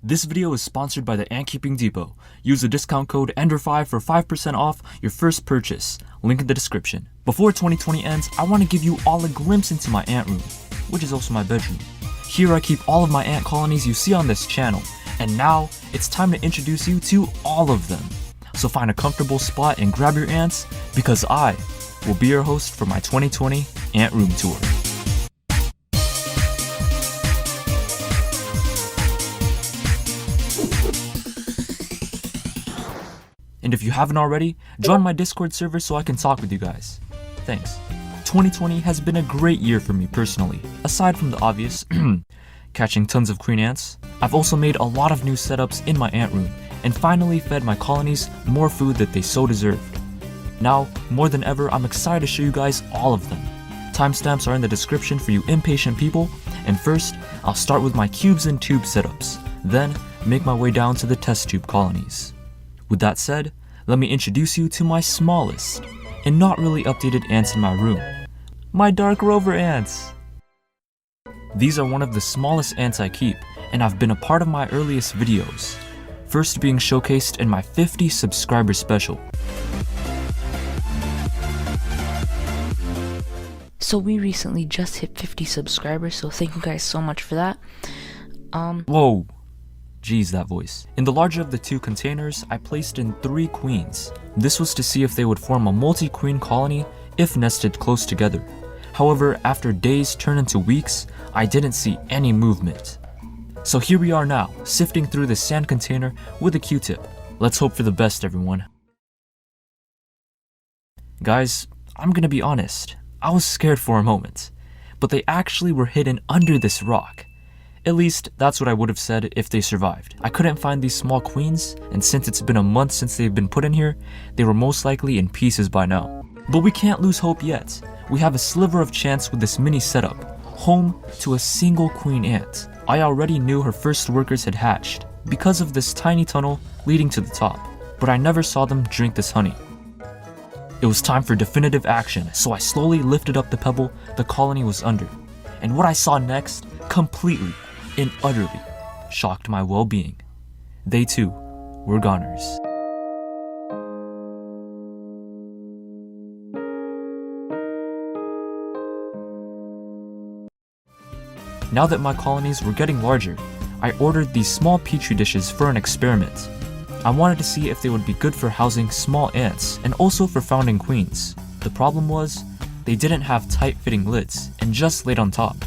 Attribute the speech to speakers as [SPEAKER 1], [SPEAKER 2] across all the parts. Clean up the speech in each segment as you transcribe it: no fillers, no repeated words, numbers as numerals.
[SPEAKER 1] This video is sponsored by the Ant Keeping Depot. Use the discount code ENDER5 for 5% off your first purchase. Link in the description. Before 2020 ends, I want to give you all a glimpse into my ant room, which is also my bedroom. Here I keep all of my ant colonies you see on this channel, and now it's time to introduce you to all of them. So find a comfortable spot and grab your ants, because I will be your host for my 2020 ant room tour. And if you haven't already, join my Discord server so I can talk with you guys. Thanks. 2020 has been a great year for me personally. Aside from the obvious, catching tons of queen ants, I've also made a lot of new setups in my ant room, and finally fed my colonies more food that they so deserved. Now, more than ever, I'm excited to show you guys all of them. Timestamps are in the description for you impatient people, and first, I'll start with my cubes and tube setups, then make my way down to the test tube colonies. With that said, let me introduce you to my smallest and not really updated ants in my room, my dark Rover ants. These are one of the smallest ants I keep, and have been a part of my earliest videos, first being showcased in my 50 subscriber special.
[SPEAKER 2] So we recently just hit 50 subscribers, so thank you guys so much for that.
[SPEAKER 1] Whoa. Geez, that voice. In the larger of the two containers, I placed in 3 queens. This was to see if they would form a multi-queen colony if nested close together. However, after days turned into weeks, I didn't see any movement. So here we are now, sifting through the sand container with a Q-tip. Let's hope for the best, everyone. Guys, I'm gonna be honest, I was scared for a moment, but they actually were hidden under this rock. At least, that's what I would have said if they survived. I couldn't find these small queens, and since it's been a month since they've been put in here, they were most likely in pieces by now. But we can't lose hope yet. We have a sliver of chance with this mini setup, home to a single queen ant. I already knew her first workers had hatched, because of this tiny tunnel leading to the top, but I never saw them drink this honey. It was time for definitive action, so I slowly lifted up the pebble the colony was under, and what I saw next completely and utterly shocked my well-being. They too were goners. Now that my colonies were getting larger, I ordered these small petri dishes for an experiment. I wanted to see if they would be good for housing small ants and also for founding queens. The problem was, they didn't have tight-fitting lids and just laid on top.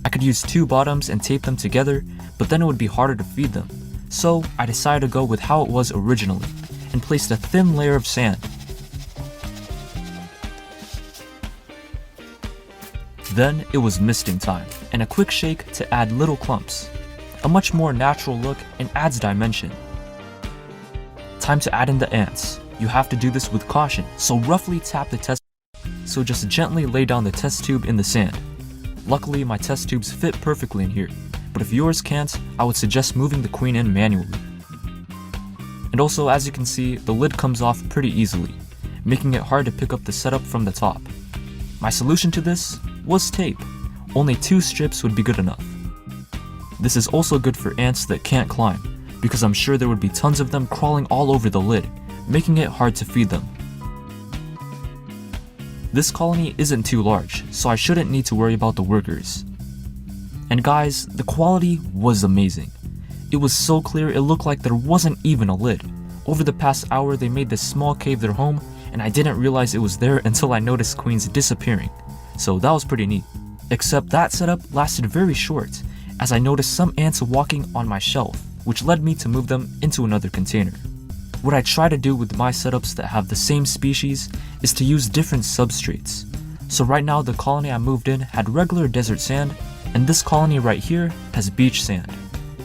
[SPEAKER 1] I could use 2 bottoms and tape them together, but then it would be harder to feed them. So I decided to go with how it was originally, and placed a thin layer of sand. Then it was misting time, and a quick shake to add little clumps. A much more natural look and adds dimension. Time to add in the ants. You have to do this with caution, so roughly tap the test. So just gently lay down the test tube in the sand. Luckily, my test tubes fit perfectly in here, but if yours can't, I would suggest moving the queen in manually. And also, as you can see, the lid comes off pretty easily, making it hard to pick up the setup from the top. My solution to this was tape. Only 2 strips would be good enough. This is also good for ants that can't climb, because I'm sure there would be tons of them crawling all over the lid, making it hard to feed them. This colony isn't too large, so I shouldn't need to worry about the workers. And guys, the quality was amazing. It was so clear it looked like there wasn't even a lid. Over the past hour they made this small cave their home, and I didn't realize it was there until I noticed queens disappearing. So that was pretty neat. Except that setup lasted very short, as I noticed some ants walking on my shelf, which led me to move them into another container. What I try to do with my setups that have the same species is to use different substrates. So right now the colony I moved in had regular desert sand, and this colony right here has beach sand.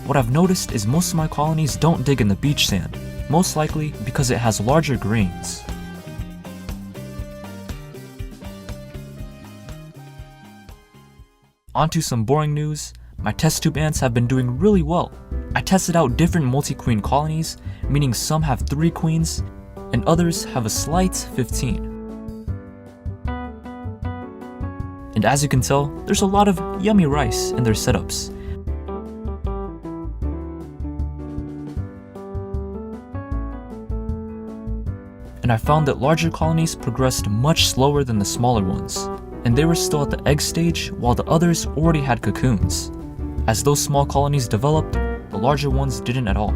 [SPEAKER 1] What I've noticed is most of my colonies don't dig in the beach sand, most likely because it has larger grains. Onto some boring news, my test tube ants have been doing really well. I tested out different multi-queen colonies, meaning some have 3 queens, and others have a slight 15. And as you can tell, there's a lot of yummy rice in their setups. and I found that larger colonies progressed much slower than the smaller ones, and they were still at the egg stage while the others already had cocoons. As those small colonies developed, the larger ones didn't at all.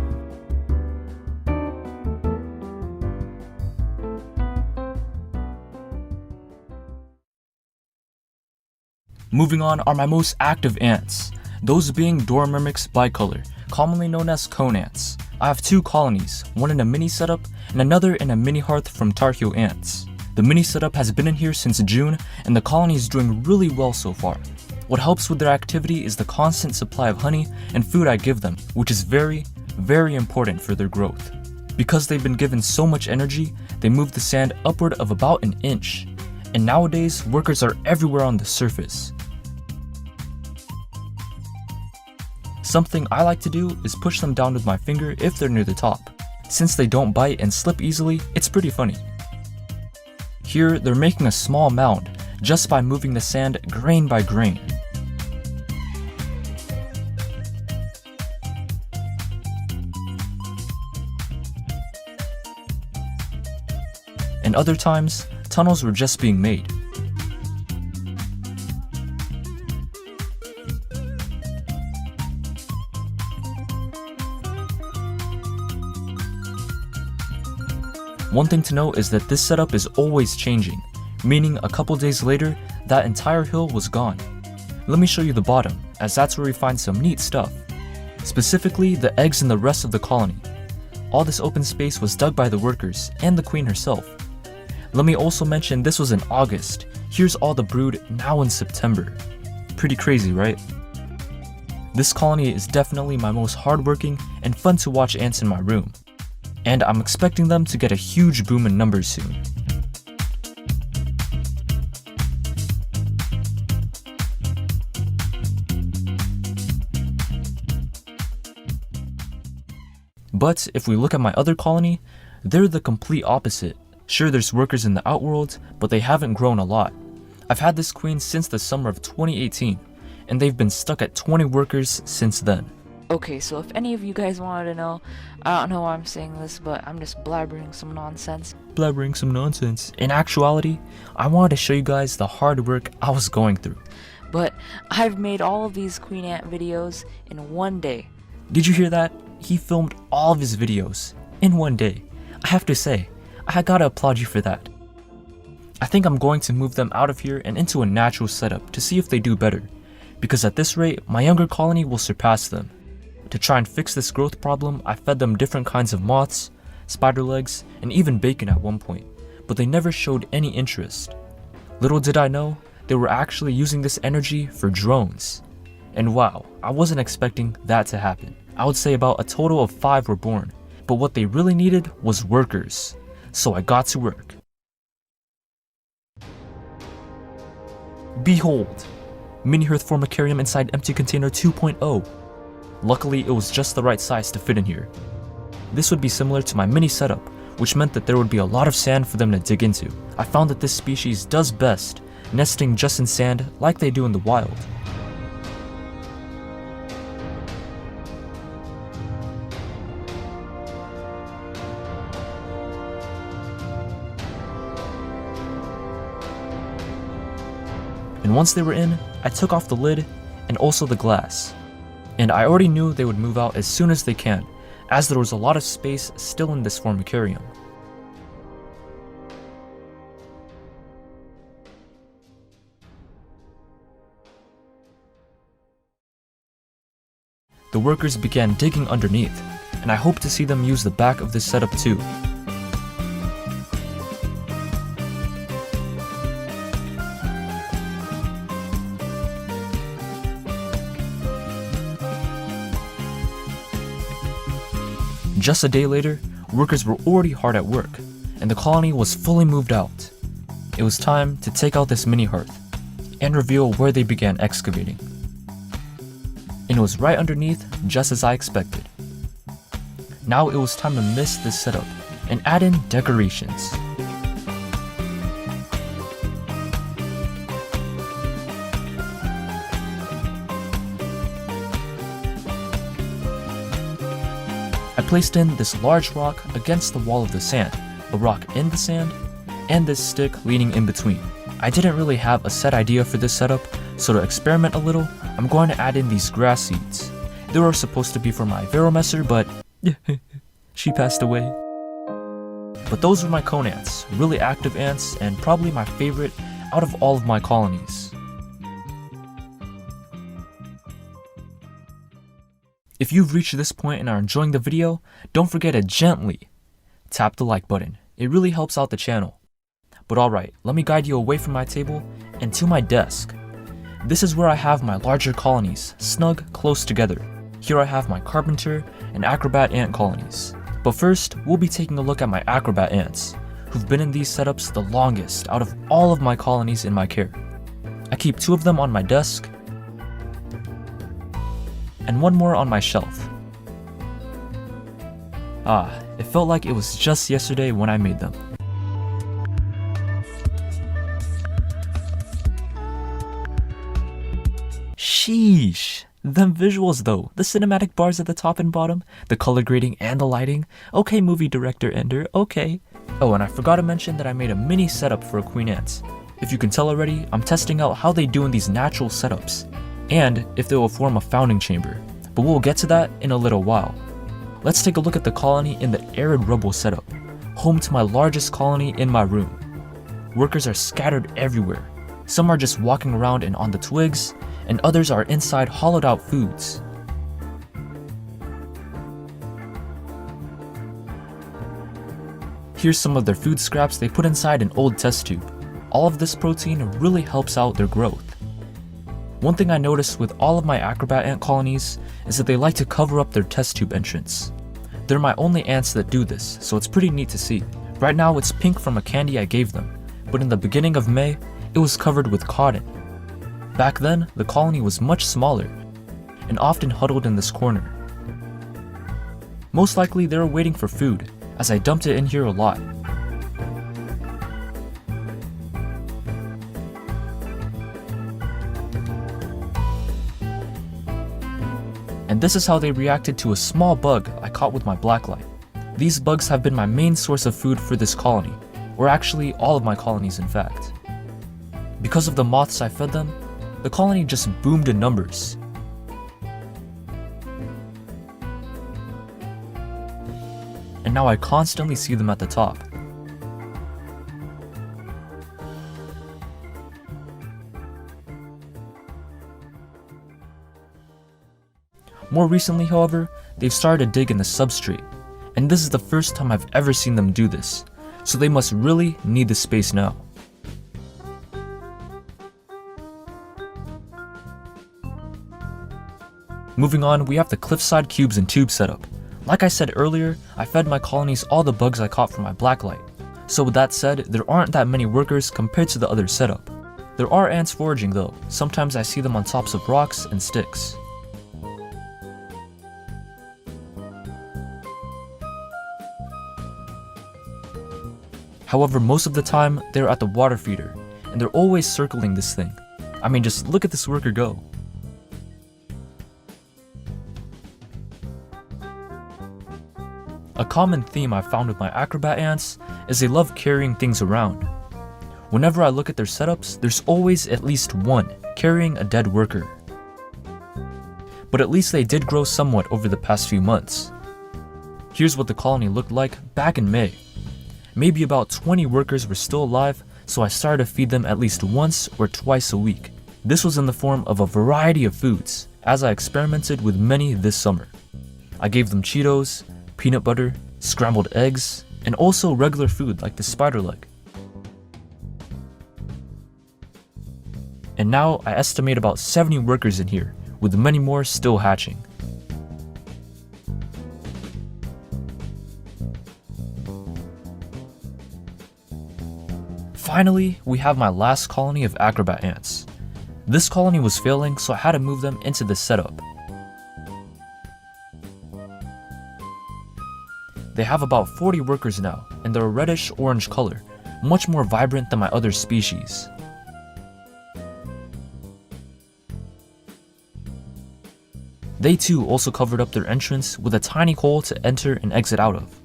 [SPEAKER 1] Moving on are my most active ants, those being Dorymyrmex bicolor, commonly known as cone ants. I have 2 colonies, one in a mini setup and another in a mini hearth from Tar Heel Ants. The mini setup has been in here since June and the colony is doing really well so far. What helps with their activity is the constant supply of honey and food I give them, which is very, very important for their growth. Because they've been given so much energy, they move the sand upward of about an inch. And nowadays, workers are everywhere on the surface. Something I like to do is push them down with my finger if they're near the top. Since they don't bite and slip easily, it's pretty funny. Here, they're making a small mound just by moving the sand grain by grain. And other times, tunnels were just being made. One thing to note is that this setup is always changing, meaning a couple days later, that entire hill was gone. Let me show you the bottom, as that's where we find some neat stuff. Specifically, the eggs in the rest of the colony. All this open space was dug by the workers and the queen herself. Let me also mention this was in August. Here's all the brood now in September. Pretty crazy, right? This colony is definitely my most hardworking and fun to watch ants in my room. And I'm expecting them to get a huge boom in numbers soon. But if we look at my other colony, they're the complete opposite. Sure, there's workers in the outworld, but they haven't grown a lot. I've had this queen since the summer of 2018, and they've been stuck at 20 workers since then.
[SPEAKER 2] Okay, so if any of you guys wanted to know, I don't know why I'm saying this, but I'm just blabbering some nonsense.
[SPEAKER 1] In actuality, I wanted to show you guys the hard work I was going through.
[SPEAKER 2] But I've made all of these queen ant videos in one day.
[SPEAKER 1] Did you hear that? He filmed all of his videos in one day. I have to say, I gotta applaud you for that. I think I'm going to move them out of here and into a natural setup to see if they do better, because at this rate, my younger colony will surpass them. To try and fix this growth problem, I fed them different kinds of moths, spider legs, and even bacon at one point, but they never showed any interest. Little did I know, they were actually using this energy for drones. And wow, I wasn't expecting that to happen. I would say about a total of 5 were born, but what they really needed was workers. So I got to work. Behold! Mini Hearth Formicarium inside empty container 2.0. Luckily, it was just the right size to fit in here. This would be similar to my mini setup, which meant that there would be a lot of sand for them to dig into. I found that this species does best, nesting just in sand like they do in the wild. And once they were in, I took off the lid and also the glass. And I already knew they would move out as soon as they can, as there was a lot of space still in this formicarium. The workers began digging underneath, and I hope to see them use the back of this setup too. Just a day later, workers were already hard at work, and the colony was fully moved out. It was time to take out this mini hearth and reveal where they began excavating. And it was right underneath, just as I expected. Now it was time to mist this setup and add in decorations. I placed in this large rock against the wall of the sand, a rock in the sand, and this stick leaning in between. I didn't really have a set idea for this setup, so to experiment a little, I'm going to add in these grass seeds. They were supposed to be for my Veromesser, but she passed away. But those were my cone ants, really active ants, and probably my favorite out of all of my colonies. If you've reached this point and are enjoying the video, don't forget to gently tap the like button. It really helps out the channel. But alright, let me guide you away from my table and to my desk. This is where I have my larger colonies, snug, close together. Here I have my Carpenter and Acrobat ant colonies. But first, we'll be taking a look at my Acrobat ants, who've been in these setups the longest out of all of my colonies in my care. I keep 2 of them on my desk, and 1 more on my shelf. It felt like it was just yesterday when I made them. Sheesh! Them visuals though, the cinematic bars at the top and bottom, the color grading and the lighting. Okay, movie director Ender, okay. Oh, and I forgot to mention that I made a mini setup for a queen ant. If you can tell already, I'm testing out how they do in these natural setups, and if they will form a founding chamber, but we'll get to that in a little while. Let's take a look at the colony in the arid rubble setup, home to my largest colony in my room. Workers are scattered everywhere. Some are just walking around and on the twigs, and others are inside hollowed out foods. Here's some of their food scraps they put inside an old test tube. All of this protein really helps out their growth. One thing I noticed with all of my Acrobat ant colonies is that they like to cover up their test tube entrance. They're my only ants that do this, so it's pretty neat to see. Right now it's pink from a candy I gave them, but in the beginning of May, it was covered with cotton. Back then, the colony was much smaller, and often huddled in this corner. Most likely they were waiting for food, as I dumped it in here a lot. And this is how they reacted to a small bug I caught with my blacklight. These bugs have been my main source of food for this colony, or actually all of my colonies in fact. Because of the moths I fed them, the colony just boomed in numbers. And now I constantly see them at the top. More recently, however, they've started to dig in the substrate, and this is the first time I've ever seen them do this, so they must really need the space now. Moving on, we have the cliffside cubes and tube setup. Like I said earlier, I fed my colonies all the bugs I caught from my blacklight. So with that said, there aren't that many workers compared to the other setup. There are ants foraging though, sometimes I see them on tops of rocks and sticks. However, most of the time, they're at the water feeder, and they're always circling this thing. I mean, just look at this worker go. A common theme I've found with my Acrobat ants is they love carrying things around. Whenever I look at their setups, there's always at least one carrying a dead worker. But at least they did grow somewhat over the past few months. Here's what the colony looked like back in May. Maybe about 20 workers were still alive, so I started to feed them at least once or twice a week. This was in the form of a variety of foods, as I experimented with many this summer. I gave them Cheetos, peanut butter, scrambled eggs, and also regular food like the spider leg. And now I estimate about 70 workers in here, with many more still hatching. Finally, we have my last colony of Acrobat ants. This colony was failing, so I had to move them into this setup. They have about 40 workers now, and they're a reddish-orange color, much more vibrant than my other species. They too also covered up their entrance with a tiny hole to enter and exit out of.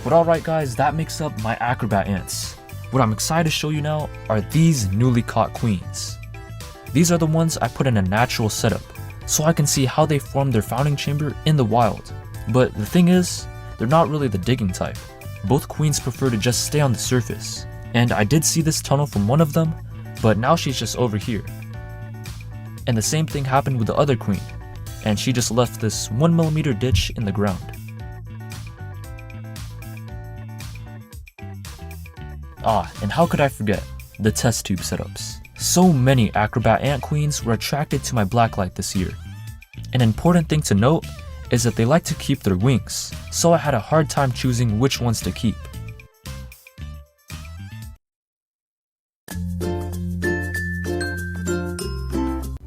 [SPEAKER 1] But alright guys, that makes up my Acrobat ants. What I'm excited to show you now are these newly caught queens. These are the ones I put in a natural setup, so I can see how they formed their founding chamber in the wild. But the thing is, they're not really the digging type. Both queens prefer to just stay on the surface. And I did see this tunnel from one of them, but now she's just over here. And the same thing happened with the other queen, and she just left this 1mm ditch in the ground. And how could I forget the test tube setups? So many Acrobat ant queens were attracted to my blacklight this year. An important thing to note is that they like to keep their wings, so I had a hard time choosing which ones to keep.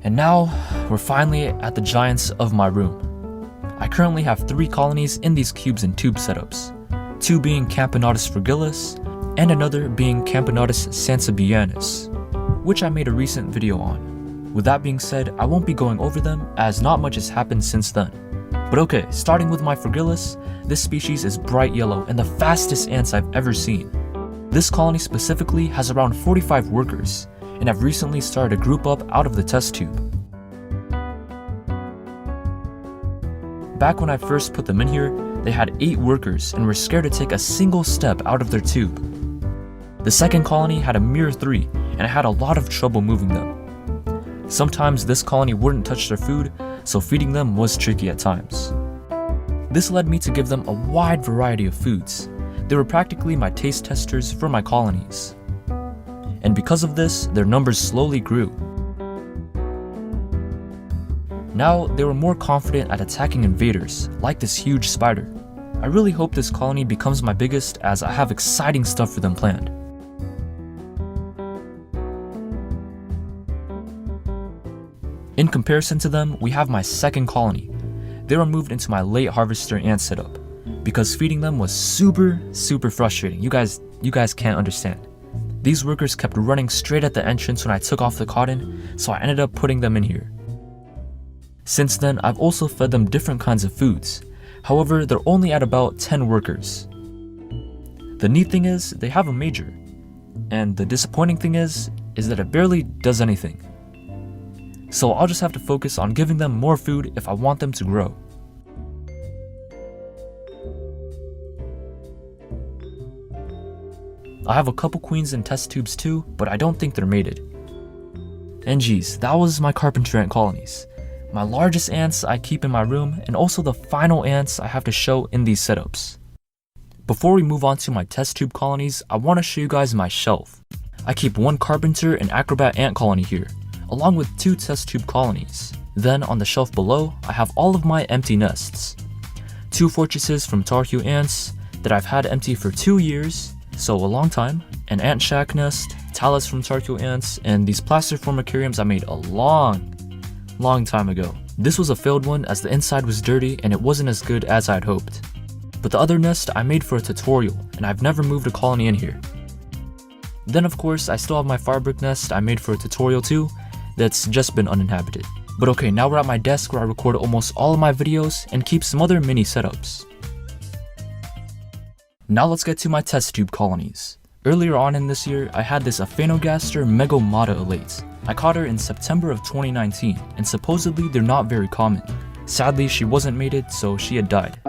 [SPEAKER 1] And now, we're finally at the giants of my room. I currently have 3 colonies in these cubes and tube setups, 2 being Camponotus fragilis, and another being Camponotus sansebianus, which I made a recent video on. With that being said, I won't be going over them as not much has happened since then. But okay, starting with my fragilis, this species is bright yellow and the fastest ants I've ever seen. This colony specifically has around 45 workers, and I've recently started a group up out of the test tube. Back when I first put them in here, they had 8 workers and were scared to take a single step out of their tube. The second colony had a mere 3, and I had a lot of trouble moving them. Sometimes this colony wouldn't touch their food, so feeding them was tricky at times. This led me to give them a wide variety of foods. They were practically my taste testers for my colonies. And because of this, their numbers slowly grew. Now, they were more confident at attacking invaders, like this huge spider. I really hope this colony becomes my biggest, as I have exciting stuff for them planned. In comparison to them, we have my second colony. They were moved into my late harvester ant setup, because feeding them was super frustrating. You guys can't understand. These workers kept running straight at the entrance when I took off the cotton, so I ended up putting them in here. Since then, I've also fed them different kinds of foods. However, they're only at about 10 workers. The neat thing is, they have a major. And the disappointing thing is that it barely does anything. So I'll just have to focus on giving them more food if I want them to grow. I have a couple queens in test tubes too, but I don't think they're mated. And geez, that was my Carpenter ant colonies. My largest ants I keep in my room, and also the final ants I have to show in these setups. Before we move on to my test tube colonies, I want to show you guys my shelf. I keep 1 Carpenter and Acrobat ant colony here, along with 2 test tube colonies. Then on the shelf below, I have all of my empty nests. 2 fortresses from Tar Heel ants that I've had empty for 2 years, so a long time, an ant shack nest, talus from Tar Heel ants, and these plaster formicariums I made a long time ago. This was a failed one as the inside was dirty and it wasn't as good as I'd hoped. But the other nest I made for a tutorial, and I've never moved a colony in here. Then of course, I still have my firebrick nest I made for a tutorial too, that's just been uninhabited. But okay, now we're at my desk where I record almost all of my videos and keep some other mini setups. Now let's get to my test tube colonies. Earlier on in this year, I had this Aphaenogaster megomatta elate. I caught her in September of 2019, and supposedly they're not very common. Sadly, she wasn't mated, so she had died.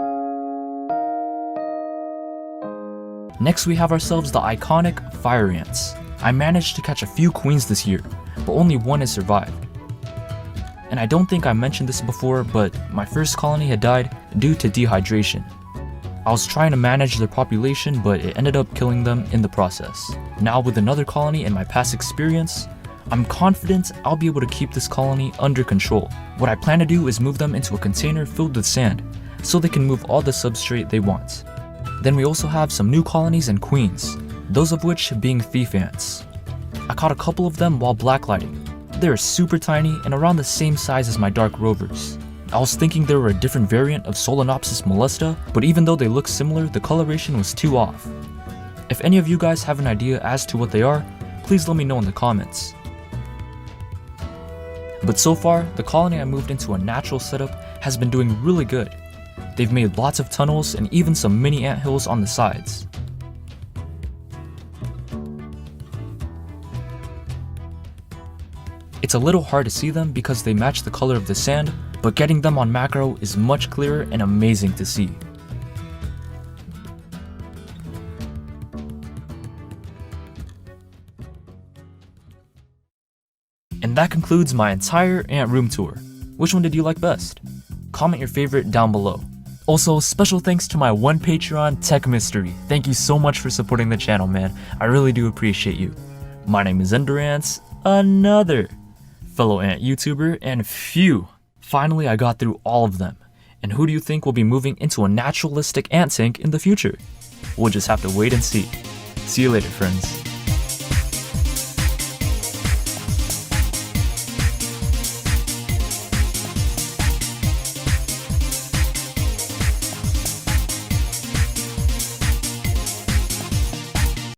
[SPEAKER 1] Next we have ourselves the iconic fire ants. I managed to catch a few queens this year, but only 1 has survived. And I don't think I mentioned this before, but my first colony had died due to dehydration. I was trying to manage their population, but it ended up killing them in the process. Now with another colony and my past experience, I'm confident I'll be able to keep this colony under control. What I plan to do is move them into a container filled with sand, so they can move all the substrate they want. Then we also have some new colonies and queens, those of which being thief ants. I caught a couple of them while blacklighting. They're super tiny and around the same size as my dark rovers. I was thinking they were a different variant of Solenopsis molesta, but even though they look similar, the coloration was too off. If any of you guys have an idea as to what they are, please let me know in the comments. But so far, the colony I moved into a natural setup has been doing really good. They've made lots of tunnels and even some mini anthills on the sides. It's a little hard to see them because they match the color of the sand, but getting them on macro is much clearer and amazing to see. And that concludes my entire ant room tour. Which one did you like best? Comment your favorite down below. Also, special thanks to my one Patreon, TechMystery. Thank you so much for supporting the channel, man. I really do appreciate you. My name is Enderants, another fellow ant YouTuber, and phew, finally I got through all of them. And who do you think will be moving into a naturalistic ant tank in the future? We'll just have to wait and see. See you later, friends.